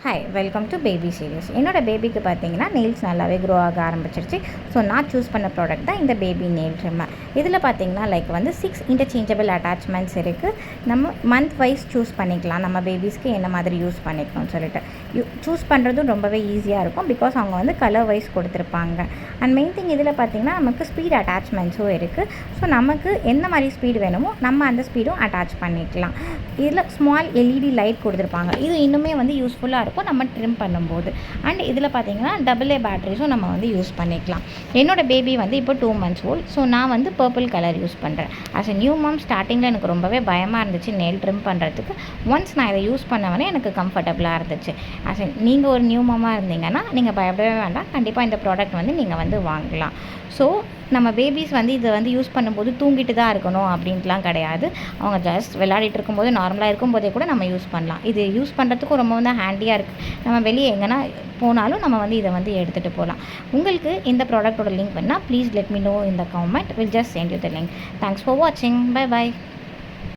Hi welcome to baby serious. என்னோட பேபிக்கு பார்த்தீங்கன்னா நெயில்ஸ் நல்லாவே க்ரோ ஆக ஆரம்பிச்சிருச்சு. ஸோ நான் சூஸ் பண்ண ப்ராடக்ட் தான் இந்த பேபி நெயில் ட்ரிம்மர். இதில் பார்த்தீங்கன்னா வந்து 6 இன்டர்சேஞ்சபிள் அட்டாச்மெண்ட்ஸ் இருக்குது. நம்ம மந்த் வைஸ் சூஸ் பண்ணிக்கலாம், நம்ம பேபிஸ்க்கு என்ன மாதிரி யூஸ் பண்ணிக்கணும்னு சொல்லிட்டு. சூஸ் பண்ணுறதும் ரொம்பவே ஈஸியாக இருக்கும், பிகாஸ் அவங்க வந்து கலர் வைஸ் கொடுத்துருப்பாங்க. அண்ட் மெயின் திங் இதில் பார்த்தீங்கன்னா நமக்கு ஸ்பீட் அட்டாச்மெண்ட்ஸும் இருக்குது. ஸோ நமக்கு எந்த மாதிரி ஸ்பீடு வேணுமோ நம்ம அந்த ஸ்பீடும் அட்டாச் பண்ணிக்கலாம். இதில் ஸ்மால் எல்இடி லைட் கொடுத்துருப்பாங்க. இது இன்னுமே வந்து யூஸ்ஃபுல்லாக இருக்கும் நம்ம ட்ரிம் பண்ணும்போது. அண்ட் இதில் பார்த்தீங்கன்னா AA பேட்டரிஸும் நம்ம வந்து யூஸ் பண்ணிக்கலாம். என்னோட பேபி வந்து இப்போ 2 months old. ஸோ நான் வந்து பர்பிள் கலர் யூஸ் பண்ணுறேன். ஆஸ் எ நியூ மாம் ஸ்டார்டிங்கில் எனக்கு ரொம்பவே பயமாக இருந்துச்சு நெயில் ட்ரிம் பண்ணுறதுக்கு. ஒன்ஸ் நான் இதை யூஸ் பண்ணவனே எனக்கு கம்ஃபர்டபுளாக இருந்துச்சு. ஆஸ் எ நீங்கள் ஒரு நியூ மாமாக இருந்தீங்கன்னா நீங்கள் பயப்படவே வேண்டாம், கண்டிப்பாக இந்த ப்ராடக்ட் வந்து நீங்கள் வந்து வாங்கலாம். ஸோ நம்ம பேபிஸ் வந்து இதை வந்து யூஸ் பண்ணும்போது தூங்கிட்டு தான் இருக்கணும் அப்படின்ட்டுலாம் கிடையாது. அவங்க ஜஸ்ட் விளையாடிட்டு இருக்கும்போது நார்மலாக இருக்கும்போதே கூட நம்ம யூஸ் பண்ணலாம். இது யூஸ் பண்ணுறதுக்கும் ரொம்ப வந்து ஹேண்டியாக இருக்குது. நம்ம வெளியே எங்கன்னா போனாலும் நம்ம வந்து இதை வந்து எடுத்துகிட்டு போகலாம். உங்களுக்கு இந்த ப்ராடக்ட்டோட லிங்க் வேணால் please let me know in the comment. Will just send you the link. Thanks for வாட்சிங். Bye by.